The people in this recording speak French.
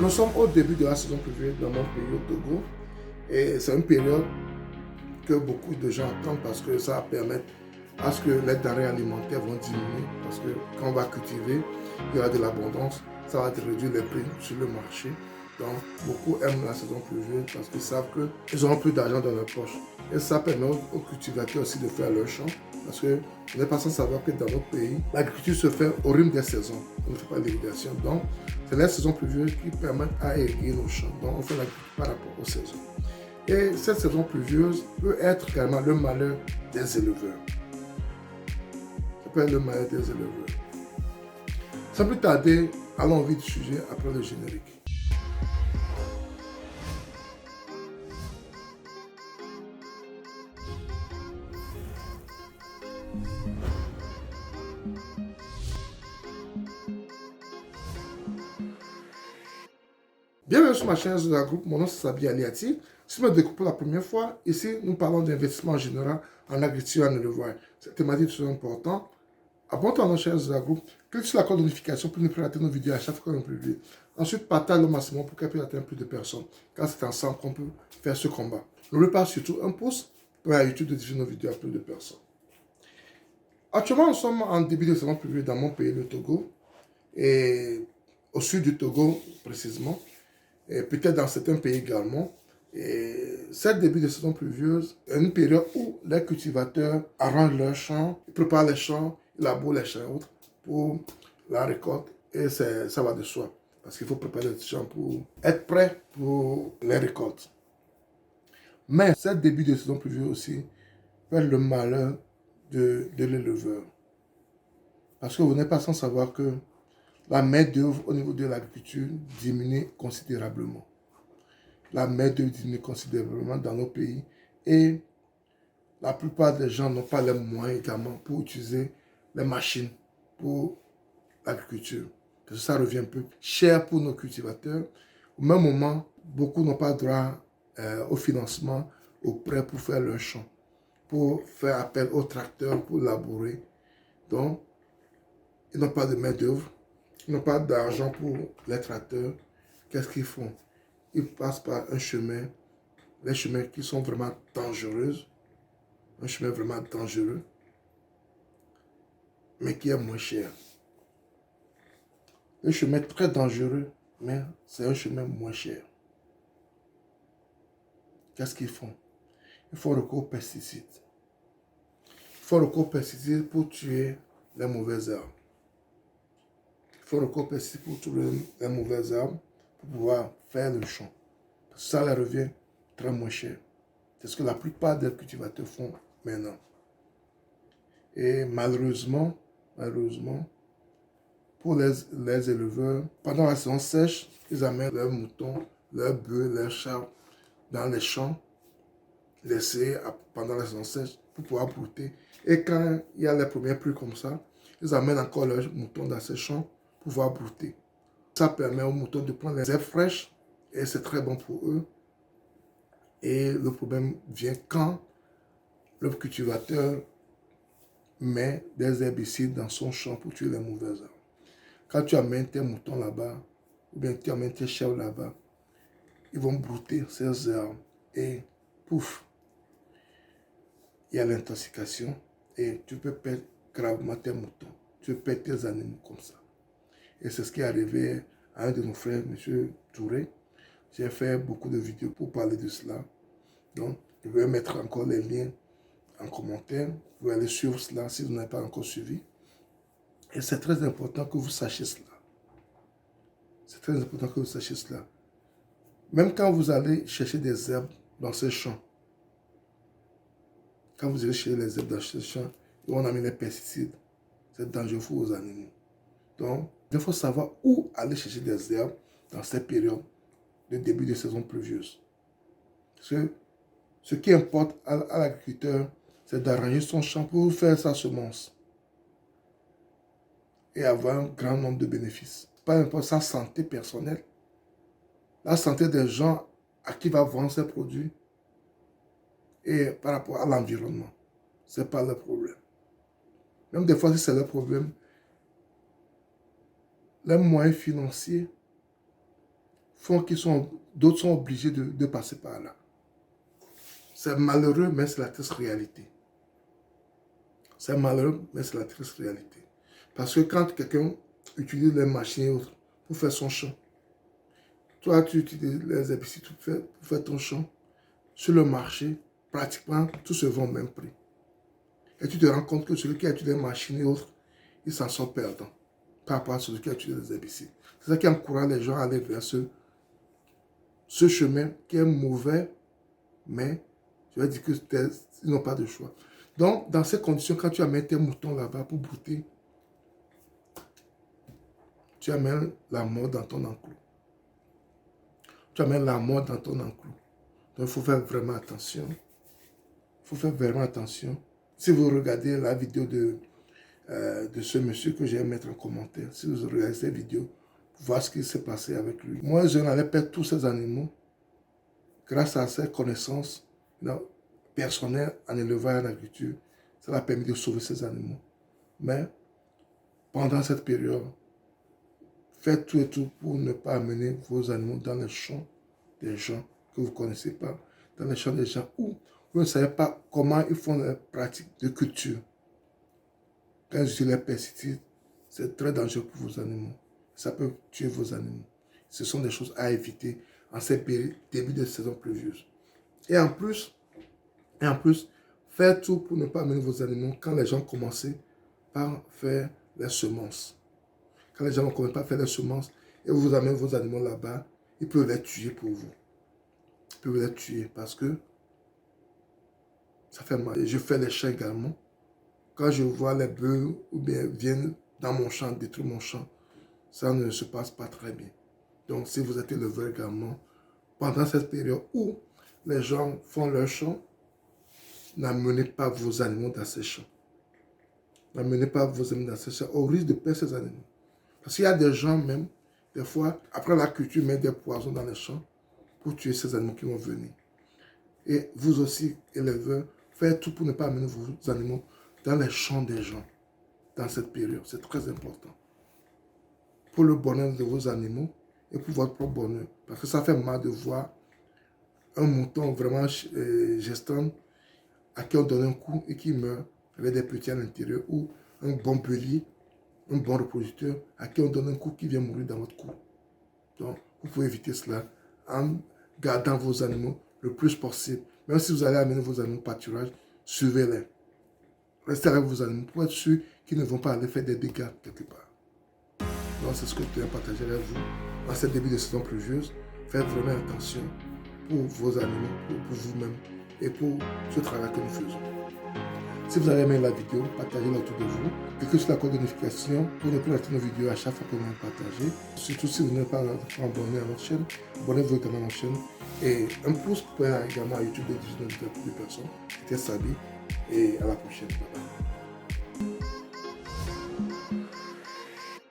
Nous sommes au début de la saison pluvieuse dans mon pays, au Togo. Et c'est une période que beaucoup de gens attendent parce que ça va permettre à ce que les denrées alimentaires vont diminuer. Parce que quand on va cultiver, il y aura de l'abondance, ça va réduire les prix sur le marché. Donc, beaucoup aiment la saison pluvieuse parce qu'ils savent qu'ils auront plus d'argent dans leur poche. Et ça permet aux cultivateurs aussi de faire leur champ. Parce que vous n'êtes pas sans savoir que dans notre pays, l'agriculture se fait au rythme des saisons. On ne fait pas l'irrigation. Donc, c'est les saisons pluvieuses qui permettent à irriguer nos champs. Donc, on fait l'agriculture par rapport aux saisons. Et cette saison pluvieuse peut être également le malheur des éleveurs. Ça peut être le malheur des éleveurs. Sans plus tarder, allons vite du sujet après le générique. Bienvenue sur ma chaîne de la groupe, mon nom c'est Sabi Aliati. Si vous me découvrez pour la première fois, ici nous parlons d'investissement en général en agriculture et en élevage. Cette thématique est très importante. Abonne-toi à notre chaîne de la groupe, clique sur la cloche de notification pour ne plus rater nos vidéos à chaque fois qu'on publie. Ensuite, partage au maximum pour qu'elle puisse atteindre plus de personnes, car c'est ensemble qu'on peut faire ce combat. N'oubliez pas surtout un pouce pour à YouTube de diffuser nos vidéos à plus de personnes. Actuellement, nous sommes en début de saison pluvieuse dans mon pays, le Togo, et au sud du Togo précisément, et peut-être dans certains pays également. Et cette début de saison pluvieuse est une période où les cultivateurs arrangent leurs champs, ils préparent les champs, ils labourent les champs et autres pour la récolte. Et ça va de soi, parce qu'il faut préparer les champs pour être prêt pour les récoltes. Mais cette début de saison pluvieuse aussi fait le malheur de l'éleveur. Parce que vous n'êtes pas sans savoir que la main-d'œuvre au niveau de l'agriculture diminue considérablement. La main-d'œuvre diminue considérablement dans nos pays et la plupart des gens n'ont pas les moyens également pour utiliser les machines pour l'agriculture. Parce que ça revient un peu cher pour nos cultivateurs. Au même moment, beaucoup n'ont pas droit au financement, au prêt pour faire leur champ, pour faire appel aux tracteurs pour labourer. Donc, ils n'ont pas de main-d'œuvre. Ils n'ont pas d'argent pour les tracteurs. Qu'est-ce qu'ils font? Ils passent par un chemin, les chemins qui sont vraiment dangereux, un chemin vraiment dangereux, mais qui est moins cher. Un chemin très dangereux, mais c'est un chemin moins cher. Qu'est-ce qu'ils font? Ils font recours aux pesticides. Ils font recours aux pesticides pour tuer les mauvaises herbes. Il faut recours aux pesticides pour tuer les mauvaises herbes pour pouvoir faire le champ. Parce que ça leur revient très moins cher. C'est ce que la plupart des cultivateurs font maintenant. Et malheureusement, pour les éleveurs, pendant la saison sèche, ils amènent leurs moutons, leurs bœufs, leurs chats dans les champs, laissés pendant la saison sèche pour pouvoir brouter. Et quand il y a les premières pluies comme ça, ils amènent encore leurs moutons dans ces champs pour pouvoir brouter. Ça permet aux moutons de prendre les herbes fraîches et c'est très bon pour eux. Et le problème vient quand le cultivateur met des herbicides dans son champ pour tuer les mauvaises herbes. Quand tu amènes tes moutons là-bas, ou bien tu amènes tes chèvres là-bas, ils vont brouter ces herbes et pouf, il y a l'intoxication et tu peux perdre gravement tes moutons. Tu peux perdre tes animaux comme ça. Et c'est ce qui est arrivé à un de nos frères, M. Touré. J'ai fait beaucoup de vidéos pour parler de cela. Donc, je vais mettre encore les liens en commentaire. Vous pouvez aller suivre cela si vous n'avez pas encore suivi. Et c'est très important que vous sachiez cela. C'est très important que vous sachiez cela. Même quand vous allez chercher des herbes dans ces champs, quand vous allez chercher les herbes dans ces champs, et on a mis les pesticides, c'est dangereux pour vos animaux. Donc, il faut savoir où aller chercher des herbes dans cette période de début de saison pluvieuse. Ce qui importe à l'agriculteur, c'est d'arranger son champ pour faire sa semence et avoir un grand nombre de bénéfices. Pas importe sa santé personnelle, la santé des gens à qui va vendre ses produits et par rapport à l'environnement. Ce n'est pas le problème. Même des fois, si c'est le problème, les moyens financiers font d'autres sont obligés de passer par là. C'est malheureux, mais c'est la triste réalité. C'est malheureux, mais c'est la triste réalité. Parce que quand quelqu'un utilise les machines et autres pour faire son champ, toi, tu utilises les herbicides pour faire ton champ, sur le marché, pratiquement, tout se vend au même prix. Et tu te rends compte que celui qui a utilisé les machines et autres, il s'en sort perdant par rapport à celui qui a utilisé les herbicides. C'est ça qui encourage les gens à aller vers ce chemin qui est mauvais, mais je vais dire qu'ils n'ont pas de choix. Donc, dans ces conditions, quand tu amènes tes moutons là-bas pour brouter, tu amènes la mort dans ton enclos. Tu amènes la mort dans ton enclos. Donc, il faut faire vraiment attention. Il faut faire vraiment attention. Si vous regardez la vidéo de ce monsieur que je vais mettre en commentaire, si vous regardez cette vidéo, voir ce qui s'est passé avec lui. Moi, je n'allais perdre tous ces animaux grâce à ses connaissances personnelles en élevage et en agriculture. Ça l'a permis de sauver ces animaux. Mais pendant cette période, faites tout et tout pour ne pas amener vos animaux dans les champs des gens que vous ne connaissez pas, dans les champs des gens où vous ne savez pas comment ils font leurs pratiques de culture. Quand ils utilisent les pesticides, c'est très dangereux pour vos animaux. Ça peut tuer vos animaux. Ce sont des choses à éviter en ces débuts de saison pluvieuse. Et en plus, faites tout pour ne pas amener vos animaux quand les gens commencent par faire les semences. Quand les gens ne commencent pas à faire les semences et vous amenez vos animaux là-bas, ils peuvent les tuer pour vous. Ils peuvent les tuer parce que ça fait mal. Et je fais les champs également. Quand je vois les bœufs ou bien viennent dans mon champ, détruire mon champ, ça ne se passe pas très bien. Donc, si vous êtes éleveur également, pendant cette période où les gens font leur champ, n'amenez pas vos animaux dans ces champs. N'amenez pas vos animaux dans ces champs au risque de perdre ces animaux. Parce qu'il y a des gens même, des fois, après la culture, mettent des poisons dans les champs pour tuer ces animaux qui vont venir. Et vous aussi, éleveurs, faites tout pour ne pas amener vos animaux dans les champs des gens dans cette période. C'est très important. Pour le bonheur de vos animaux et pour votre propre bonheur. Parce que ça fait mal de voir un mouton vraiment gestant à qui on donne un coup et qui meurt avec des petits à l'intérieur, ou un bon bélier, un bon reproducteur à qui on donne un coup qui vient mourir dans votre cou. Donc, vous pouvez éviter cela en gardant vos animaux le plus possible. Même si vous allez amener vos animaux au pâturage, suivez-les. Restez avec vos animaux pour être sûr qu'ils ne vont pas aller faire des dégâts quelque part. Donc, c'est ce que je tiens à partager avec vous. En ce début de saison pluvieuse, faites vraiment attention pour vos animaux, pour vous-même et pour ce travail que nous faisons. Si vous avez aimé la vidéo, partagez-la autour de vous. Cliquez sur la cloche de notification pour ne plus rater nos vidéos à chaque fois que nous les partageons. Surtout si vous n'êtes pas abonné à notre chaîne, abonnez-vous également à notre chaîne. Et un pouce pour également à YouTube de 19 de personnes. C'était Sabi et à la prochaine. Bye bye.